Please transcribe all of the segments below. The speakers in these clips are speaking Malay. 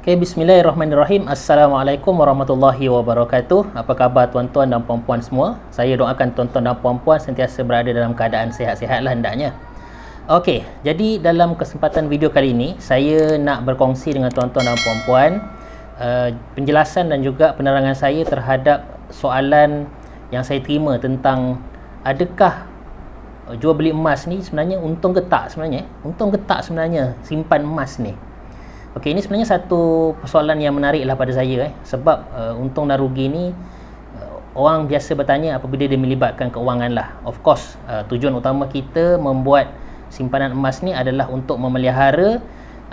Okay, bismillahirrahmanirrahim. Assalamualaikum warahmatullahi wabarakatuh. Apa khabar tuan-tuan dan puan-puan semua? Saya doakan tuan-tuan dan puan-puan sentiasa berada dalam keadaan sihat-sihat lah hendaknya. Okey, jadi dalam kesempatan video kali ini, saya nak berkongsi dengan tuan-tuan dan puan-puan penjelasan dan juga penerangan saya terhadap soalan yang saya terima tentang adakah jual beli emas ni sebenarnya untung ke tak sebenarnya? Untung ke tak sebenarnya simpan emas ni? Okey, ini sebenarnya satu persoalan yang menariklah pada saya sebab untung dan rugi ni orang biasa bertanya apabila dia melibatkan keuangan lah. Of course, tujuan utama kita membuat simpanan emas ni adalah untuk memelihara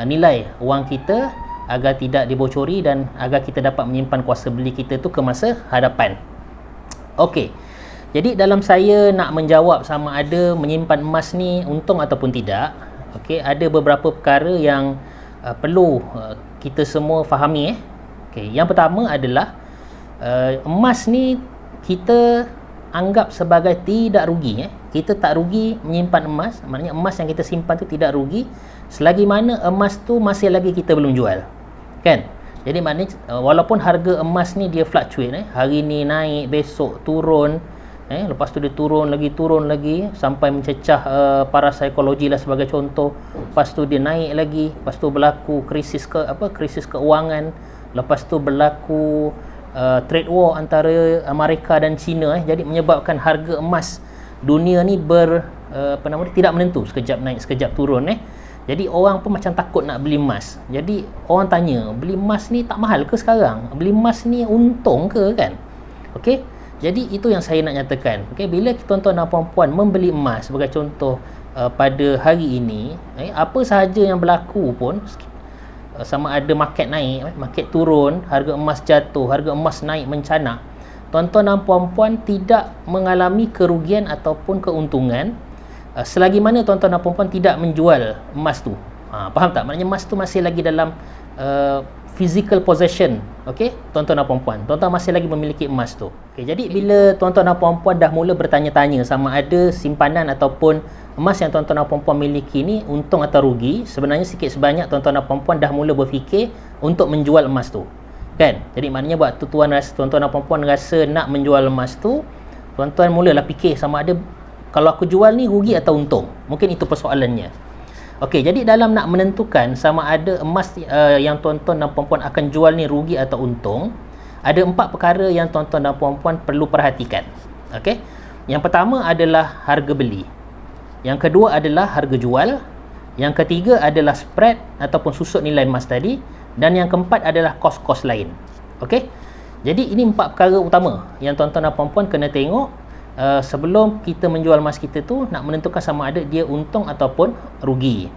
nilai wang kita agar tidak dibocori dan agar kita dapat menyimpan kuasa beli kita tu ke masa hadapan. Okey. Jadi dalam saya nak menjawab sama ada menyimpan emas ni untung ataupun tidak, okey, ada beberapa perkara yang perlu kita semua fahami. Okay. Yang pertama adalah emas ni kita anggap sebagai tidak rugi. Kita tak rugi menyimpan emas, maknanya emas yang kita simpan tu tidak rugi selagi mana emas tu masih lagi kita belum jual, kan? Jadi maknanya walaupun harga emas ni dia fluctuate, hari ni naik, besok turun, lepas tu dia turun lagi sampai mencecah parapsikologi lah sebagai contoh. Lepas tu dia naik lagi, lepas tu berlaku krisis keuangan, lepas tu berlaku trade war antara Amerika dan China, jadi menyebabkan harga emas dunia ni tidak menentu, sekejap naik sekejap turun. Jadi orang pun macam takut nak beli emas. Jadi orang tanya, beli emas ni tak mahal ke sekarang? Beli emas ni untung ke, kan? Okey. Jadi itu yang saya nak nyatakan. Okay, bila tuan-tuan dan puan-puan membeli emas sebagai contoh pada hari ini, apa sahaja yang berlaku pun, sama ada market naik, market turun, harga emas jatuh, harga emas naik mencanak, tuan-tuan dan puan-puan tidak mengalami kerugian ataupun keuntungan selagi mana tuan-tuan dan puan-puan tidak menjual emas tu. Faham tak? Maknanya emas tu masih lagi dalam physical possession, okey, tuan-tuan dan puan-puan. Tuan-tuan masih lagi memiliki emas tu. Okey, jadi bila tuan-tuan dan puan-puan dah mula bertanya-tanya sama ada simpanan ataupun emas yang tuan-tuan dan puan-puan miliki ni untung atau rugi, sebenarnya sikit sebanyak tuan-tuan dan puan-puan dah mula berfikir untuk menjual emas tu, kan? Jadi maknanya waktu tuan-tuan dan puan-puan rasa nak menjual emas tu, tuan-tuan mulalah fikir sama ada kalau aku jual ni rugi atau untung. Mungkin itu persoalannya. Okey, jadi dalam nak menentukan sama ada emas yang tuan-tuan dan puan-puan akan jual ni rugi atau untung, ada 4 perkara yang tuan-tuan dan puan-puan perlu perhatikan. Okey. Yang pertama adalah harga beli. Yang kedua adalah harga jual. Yang ketiga adalah spread ataupun susut nilai emas tadi, dan yang keempat adalah kos-kos lain. Okey. Jadi ini 4 perkara utama yang tuan-tuan dan puan-puan kena tengok sebelum kita menjual emas kita tu, nak menentukan sama ada dia untung ataupun rugi.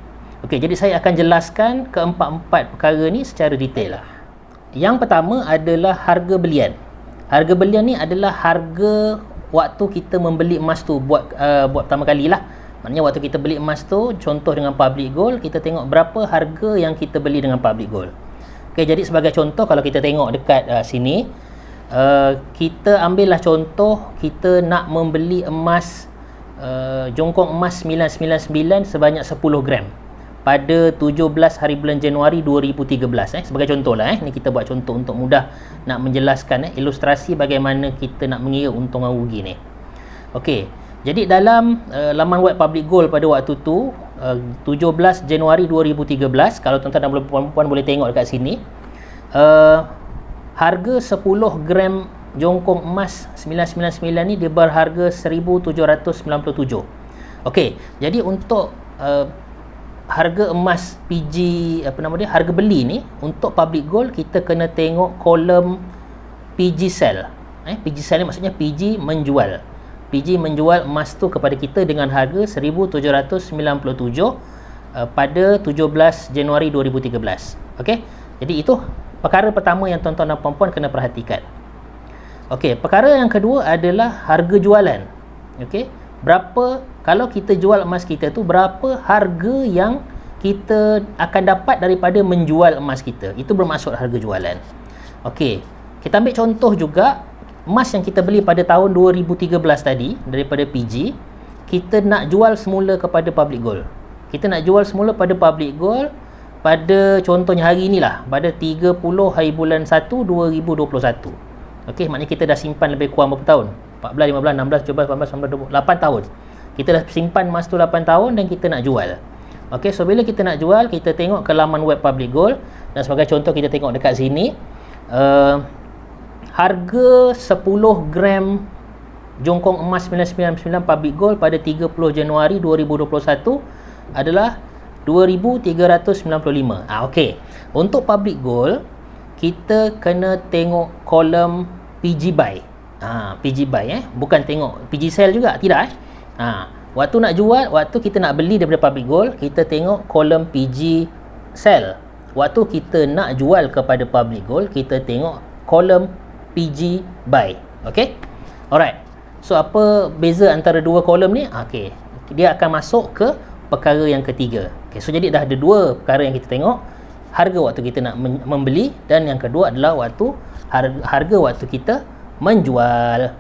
Okey, jadi saya akan jelaskan keempat-empat perkara ni secara detail lah. Yang pertama adalah harga belian. Harga belian ni adalah harga waktu kita membeli emas tu buat pertama kali lah. Maknanya waktu kita beli emas tu, contoh dengan public gold, kita tengok berapa harga yang kita beli dengan public gold. Okey, jadi sebagai contoh, kalau kita tengok dekat sini, kita ambillah contoh kita nak membeli emas jongkong emas 999 sebanyak 10 gram pada 17 hari bulan Januari 2013, sebagai contoh lah. Ni kita buat contoh untuk mudah nak menjelaskan ilustrasi bagaimana kita nak mengira untung dan rugi ni. Okey, jadi dalam laman web public gold pada waktu tu 17 Januari 2013, kalau tuan-tuan dan puan-puan boleh tengok dekat sini, harga 10 gram jongkong emas 999 ni dia berharga 1797. Okey, jadi untuk harga emas PG harga beli ni untuk public gold, kita kena tengok kolom PG sell. PG sell ni maksudnya PG menjual. PG menjual emas tu kepada kita dengan harga 1797 pada 17 Januari 2013. Okey, jadi itu perkara pertama yang tuan-tuan dan puan-puan kena perhatikan. Okey, perkara yang kedua adalah harga jualan. Okey, berapa kalau kita jual emas kita tu, berapa harga yang kita akan dapat daripada menjual emas kita. Itu bermaksud harga jualan. Okey, kita ambil contoh juga emas yang kita beli pada tahun 2013 tadi daripada PG, kita nak jual semula kepada public gold. Kita nak jual semula pada public gold pada contohnya hari inilah, pada 30 hari bulan 1 2021. Okey, maknanya kita dah simpan lebih kurang berapa tahun? 14, 15, 16, 17, 18, 19, 20, 8 tahun. Kita dah simpan emas tu 8 tahun dan kita nak jual. Okey, so bila kita nak jual, kita tengok ke laman web Public Gold, dan sebagai contoh kita tengok dekat sini, harga 10 gram jongkong emas 999 Public Gold pada 30 Januari 2021 adalah 2,395. Okey. Untuk Public Gold, kita kena tengok kolom PG buy. PG buy bukan tengok PG sell juga, tidak waktu nak jual, waktu kita nak beli daripada Public Gold, kita tengok kolom PG sell. Waktu kita nak jual kepada Public Gold, kita tengok kolom PG buy. Okey. Alright. So apa beza antara dua kolom ni? Okey. Dia akan masuk ke perkara yang ketiga. Okay, so jadi dah ada dua perkara yang kita tengok. Harga waktu kita nak membeli, dan yang kedua adalah harga waktu kita menjual.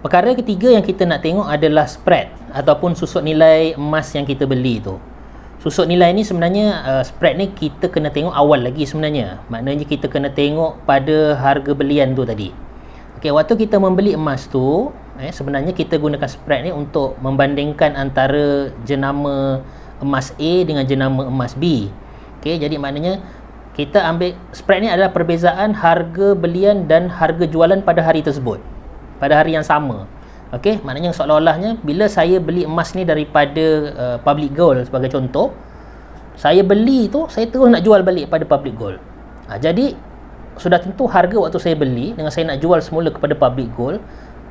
Perkara ketiga yang kita nak tengok adalah spread ataupun susut nilai emas yang kita beli tu. Susut nilai ni sebenarnya spread ni kita kena tengok awal lagi sebenarnya. Maknanya kita kena tengok pada harga belian tu tadi. Okey, waktu kita membeli emas tu, sebenarnya kita gunakan spread ni untuk membandingkan antara jenama emas A dengan jenama emas B. Okey, jadi maknanya kita ambil spread ni adalah perbezaan harga belian dan harga jualan pada hari tersebut, pada hari yang sama. Okey, maknanya seolah-olahnya bila saya beli emas ni daripada Public Gold sebagai contoh, saya beli tu, saya terus nak jual balik pada Public Gold. Jadi sudah tentu harga waktu saya beli dengan saya nak jual semula kepada Public Gold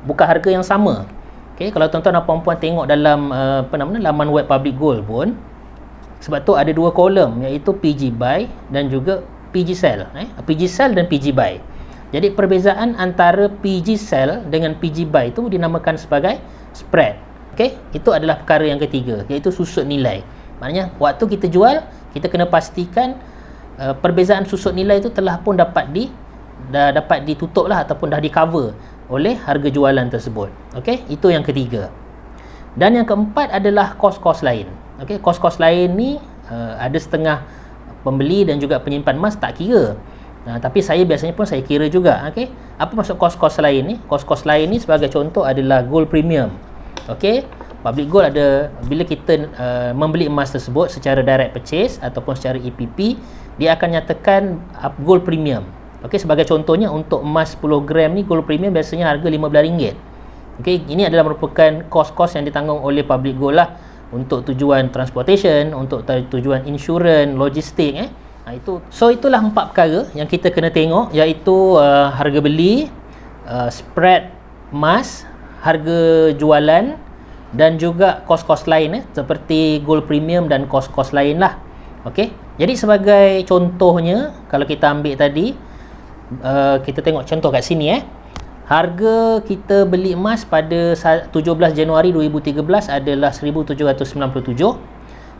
bukan harga yang sama. Okey, kalau tuan-tuan dan puan-puan tengok dalam laman web Public Gold pun, sebab tu ada dua kolom, iaitu PG buy dan juga PG sell. PG sell dan PG buy. Jadi perbezaan antara PG sell dengan PG buy itu dinamakan sebagai spread. Okey, itu adalah perkara yang ketiga, iaitu susut nilai. Maknanya waktu kita jual, kita kena pastikan perbezaan susut nilai itu telah pun dapat ditutup lah, ataupun dah di cover oleh harga jualan tersebut. Okey, itu yang ketiga. Dan yang keempat adalah kos-kos lain. Okey, kos-kos lain ni ada setengah pembeli dan juga penyimpan emas tak kira. Tapi saya biasanya pun saya kira juga. Okey, apa maksud kos-kos lain ni? Kos-kos lain ni sebagai contoh adalah gold premium. Okey, Public Gold ada, bila kita membeli emas tersebut secara direct purchase ataupun secara EPP, dia akan nyatakan gold premium. Okey, sebagai contohnya untuk emas 10 gram ni, gold premium biasanya harga RM15. Okey, ini adalah merupakan kos-kos yang ditanggung oleh Public Gold lah, untuk tujuan transportation, untuk tujuan insurans, logistik. Itulah 4 perkara yang kita kena tengok, iaitu harga beli, spread emas, harga jualan, dan juga kos-kos lain seperti gold premium dan kos-kos lain lah. Okey, jadi sebagai contohnya, kalau kita ambil tadi, kita tengok contoh kat sini. Harga kita beli emas pada 17 Januari 2013 adalah 1,797,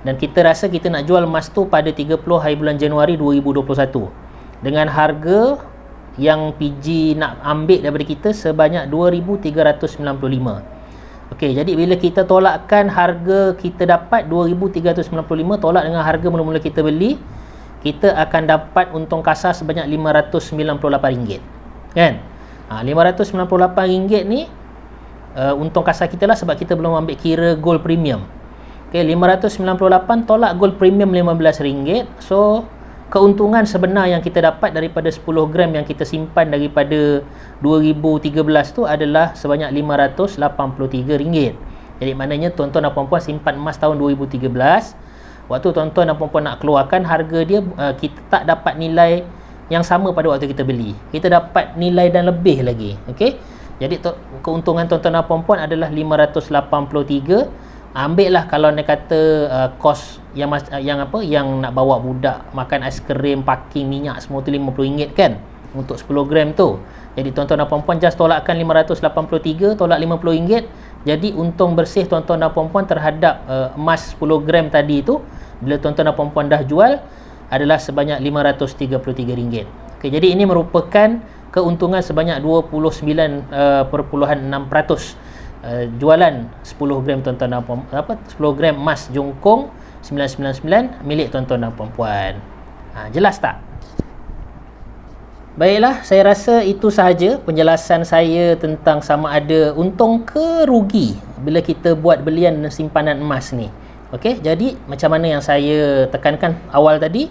dan kita rasa kita nak jual emas tu pada 30 hari bulan Januari 2021 dengan harga yang PG nak ambil daripada kita sebanyak 2,395. Okey, jadi bila kita tolakkan harga kita dapat 2,395 tolak dengan harga mula-mula kita beli, kita akan dapat untung kasar sebanyak RM598. Kan? RM598 ni untung kasar kita lah, sebab kita belum ambil kira gold premium. Okey, 598 tolak gold premium RM15. So keuntungan sebenar yang kita dapat daripada 10 gram yang kita simpan daripada 2013 tu adalah sebanyak RM583. Jadi maknanya tuan-tuan dan puan-puan simpan emas tahun 2013, waktu tuan-tuan dan puan-puan nak keluarkan harga dia, kita tak dapat nilai yang sama pada waktu kita beli, kita dapat nilai dan lebih lagi. Okey, jadi keuntungan tuan-tuan dan puan-puan adalah 583. Ambil lah kalau nak kata kos yang nak bawa budak makan aiskrim, parking, minyak semua tu RM50 kan, untuk 10 gram tu. Jadi tuan-tuan dan puan-puan just tolakkan 583 tolak RM50, jadi untung bersih tuan-tuan dan puan-puan terhadap emas 10 gram tadi tu, bila tuan-tuan dan puan-puan dah jual, adalah sebanyak RM533. Okey, jadi ini merupakan keuntungan sebanyak 29.6% jualan 10 gram tuan-tuan dan puan, 10 gram emas jongkong 999 milik tuan-tuan dan puan-puan. Jelas tak? Baiklah, saya rasa itu sahaja penjelasan saya tentang sama ada untung ke rugi bila kita buat belian dan simpanan emas ni. Okey, jadi macam mana yang saya tekankan awal tadi,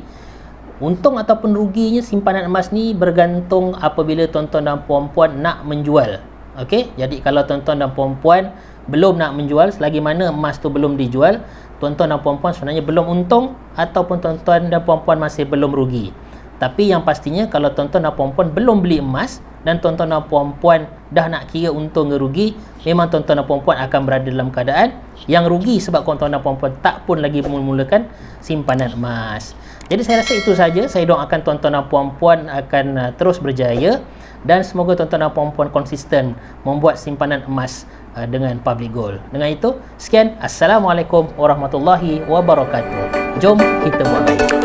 untung ataupun ruginya simpanan emas ni bergantung apabila tuan-tuan dan puan-puan nak menjual. Okey, jadi kalau tuan-tuan dan puan-puan belum nak menjual, selagi mana emas tu belum dijual, tuan-tuan dan puan-puan sebenarnya belum untung ataupun tuan-tuan dan puan-puan masih belum rugi. Tapi yang pastinya kalau tuan-tuan dan puan-puan belum beli emas dan tuan-tuan dan puan-puan dah nak kira untung ke rugi, memang tuan-tuan dan puan-puan akan berada dalam keadaan yang rugi sebab tuan-tuan dan puan-puan tak pun lagi memulakan simpanan emas. Jadi saya rasa itu saja. Saya doakan tuan-tuan dan puan-puan akan terus berjaya dan semoga tuan-tuan dan puan-puan konsisten membuat simpanan emas dengan Public Gold. Dengan itu, sekian. Assalamualaikum warahmatullahi wabarakatuh. Jom kita buat baik.